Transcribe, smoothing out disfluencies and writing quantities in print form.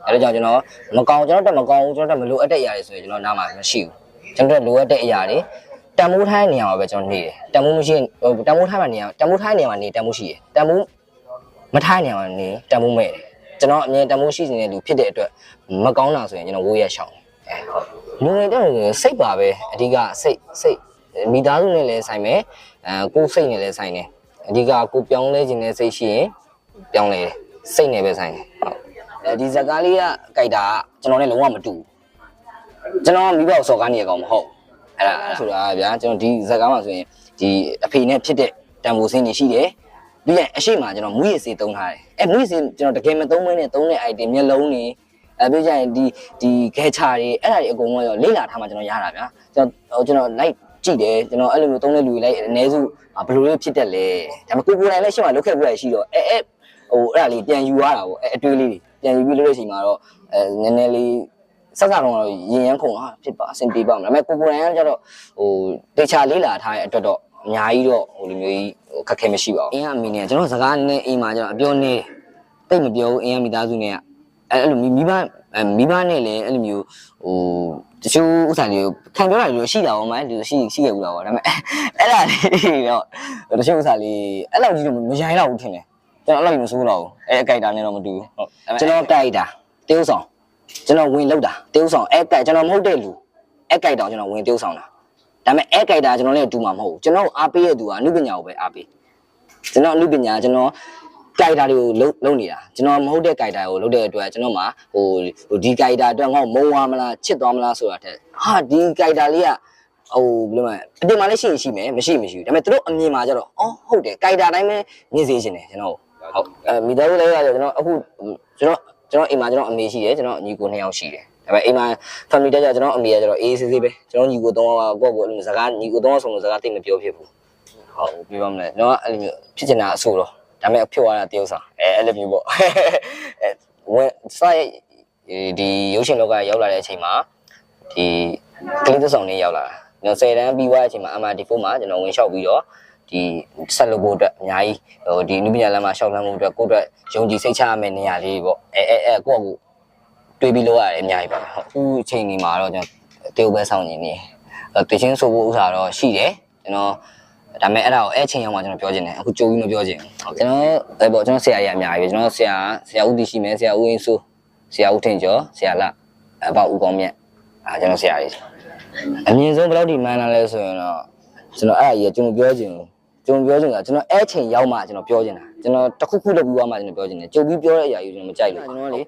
အဲ့ဒါကြောင့်ကျွန်တော်မကောင်းကျွန်တော်တက်မကောင်းကျွန်တော်တက်မလိုအပ်တဲ့အရာတွေဆိုရင်ကျွန်တော်နားမှာမရှိဘူးကျွန်တော်လိုအပ်တဲ့အရာတွေတန်မိုးထိုင်းနေရာမှာပဲကျွန်တော်နေတယ်တန်မိုးမရှိတန်မိုးထိုင်းမှာနေရာတန်မိုးထိုင်းနေရာမှာနေတန်မိုးရှိတယ်တန်မိုးမထိုင်းနေရာမှာနေတန်မိုးမဲ့တယ်ကျွန်တော်အမြဲတန်မိုးရှိနေတဲ့လူဖြစ်တဲ့အတွက်မကောင်းတာဆိုရင်ကျွန်တော်ဝိုးရရှောင်ဟုတ်လူငယ်တက်စိတ်ပါပဲအဓိကစိတ်မိသားစုနဲ့လည်းဆိုင်မယ်ကိုယ်စိတ်နဲ့လည်းဆိုင်တယ်အဓိကကိုပြောင်းလဲခြင်းနဲ့စိတ်ရှိရင်ပြောင်းလဲစိတ်နဲ့ပဲဆိုင်တယ်ဟုတ်ဒီဇက်ကားလေးကကြိုက်တာကျွန်တော်နဲ့လုံးဝမတူကျွန်တော်မိဘကိုစော်ကားနေရကောင်မဟုတ်အဲ့ဒါဆိုတာဗျာကျွန်တော်ဒီဇက်ကားမှာဆိုရင်ဒီအဖေနဲ့ဖြစ်တဲ့တန်ဖိုးစင်းတွေရှိတယ်ပြီးရင်အရှိမကျွန်တော်မူရည်စေးသုံးထားတယ်မူရည်စေးကျွန်တော်တကယ်မသုံးမင်းနဲ့သုံးတဲ့ item မျက်လုံးတွေပြီးကြရင်ဒီခဲချာတွေအဲ့ဒါတွေအကုန်လုံးရောလေ့လာထားမှကျွန်တော်ရတာဗျာကျွန်တော် like ကြည့်တယ်ကျွန်တော်အဲ့လိုမျိုးသုံးတဲ့လူတွေလိုက်အနည်းစုဘယ်လိုလေးဖြစ်တတ်လဲဒါပေမဲ့ကိုယ်တိုင်လည်းရှင်းမှလုတ်ခဲ့ဘူးရရှိတော့ဟိုအဲ့ဒါလေးပြန်ယူရတာပေါ့အတွေးလေးတွေပြန်ယူပြီးလို့ရှိမှတော့နည်းနည်းလေးစစတော့ရင်ရမ်းခုံဖြစ်ပါအဆင်ပြေပါမလားဒါပေမဲ့ကိုယ်တိုင်ကကျတော့တေချာလေးလာထားတဲ့အတွက်တော့အများကြီးတော့လိုမျိုးကြီးခက်ခဲမရှိပါဘူးအင်းအမီနဲ့ကျွန်တော်စကားနဲ့အိမ်မှာကျတော့အပြောနေတိတ်မပြောဘူးအင်းအမိသားစုနဲ့အဲ့လိုမိဘနဲ့လည်းအဲ့လိုမျိုးတချို့ဥစ္စာတွေခံပြောတာတွေရှိတာပေါ့မလူရှိခဲ့ဘူးလားပေါ့ဒါပေမဲ့အဲ့ဒါလေးတော့တချို့ဥစ္စာလေးအဲ့လောက်ကြီးတော့မရိုင်းတော့ဘူးထင်တယ်ကျွန်တော်အဲ့လောက်ကြီးမစိုးတော့ဘူးအဲ့အကြိုက်တာနဲ့တော့မတူဘူးဟုတ်ကျွန်တော်ကြိုက်တာတေးဥဆောင်ကျွန်တော်ဝင်လောက်တာတေးဥဆောင်အဲ့ကြိုက်ကျွန်တော်မဟုတ်တဲ့လူအဲ့ကြိုက်တော့ကျွန်တော်ဝင်တေးဥဆောင်တာဒါပေမဲ့အဲ့ကြိုက်တာကျွန်တော်လည်းတူမှာမဟုတ်ဘူးကျွန်တော်အားပေးရတဲ့သူကအနုပညာကိုပဲအားပေးကျွန်တော်အနုပညာကျွန်တော်ကြိုက်တာတွေကိုလုံးနေတာကျွန်တော်မဟုတ်တဲ့ကြိုက်တာကိုလုပ်တဲ့အတွက်ကျွန်တော်မှာဒီကြိုက်တာအတွက်ငါ့ကိုမုံသွားမလားချစ်သွားမလားဆိုတာတဲ့ဟာဒီကြိုက်တာလေးကဘယ်လိုမှအတင်မှလည်းရှိမယ်မရှိဒါပေမဲ့သူတို့အမြင်မှာကျတော့အော်ဟုတ်တယ်ကြိုက်တာတိုင်းပဲမြင်စေချင်တယ်ကျွန်တော်ဟုတ်မိသားစုလေးကကျွန်တော်အခုကျွန်တော်အိမ်မှာကျွန်တော်အမေရှိတယ်ကျွန်တော်ညီကို2ယောက်ရှိတယ်ဒါပေမဲ့အိမ်မှာ family တက်ကြကျွန်တော်အမေကကျတော့အေးဆေးဆေးပဲကျွန်တော်ညီကို3ယောက်ကကိုယ့်ကိုစကားညီကို3ယောက်ဆုံးလို့စကားသိမပြောဖြစ်ဘူးဟုတ်ပြောပါမလဲကျွန်တော်အဲ့လိုမျိုးဖြစ်ချင်တာအဆိုးတော့ဒါပေမဲ့ဖြုတ်ရတာတယောက်ဆောင်အဲ့လိုမျိုးပေါ့ဝင်စိုက်ဒီရုပ်ရှင်လောကရောက်လာတဲ့အချိန်မှာဒီကလေးသဆောင်လေးရောက်လာတာကျွန်တော်10တန်းပြီးသွားတဲ့အချိန်မှာ MRT4 မှာကျွန်တော်ဝင်လျှောက်ပြီးတော့ဒီဆက်လုပ်ဖို့အတွက်အများကြီးဒီနုပညာလမ်းမှာရှောက်လမ်းမှုအတွက်ကိုယ့်အတွက်ယုံကြည်စိတ်ချရမယ့်နေရာလေးပေါ့ကိုယ့်ကိုတွေးပြီးလုပ်ရတယ်အများကြီးပါဟုတ်အခုအချိန်ဒီမှာတော့ကျွန်တော်တေးဥပဲဆောင်နေနေတချင်းဆိုဖို့ဥစားတော့ရှိတယ်ကျွန်တော်ဒါပေမဲ့အဲ့ဒါကိုအဲ့ချိန်ရောက်မှကျွန်တော်ပြောချင်တယ်အခုကြိုးပြီးမပြောချင်ဘူးဟုတ်ကျွန်တော်ဆရာကြီးအများကြီးပဲကျွန်တော်ဆရာဦးတီရှိမယ်ဆရာဦးအင်းစိုးဆရာဦးထင်ကျော်ဆရာလအပေါဦးကောင်းမြတ်ကျွန်တော်ဆရာကြီးအမြင့်ဆုံးဘယ်လောက်ဒီမှန်းလာလဲဆိုရင်တော့ကျွန်တော်အဲ့အကြီးကျွန်တော်ပြောချင်ကကျွန်တော်အဲ့ချိန်ရောက်မှကျွန်တော်ပြောချင်တာကျွန်တော်တခုခုလုပ်ပြီးသွားမှကျွန်တော်ပြောချင်တယ်ကြိုးပြီးပြောတဲ့အရာကြီးကျွန်တော်မကြိုက်လို့ကျွန်တော်လေ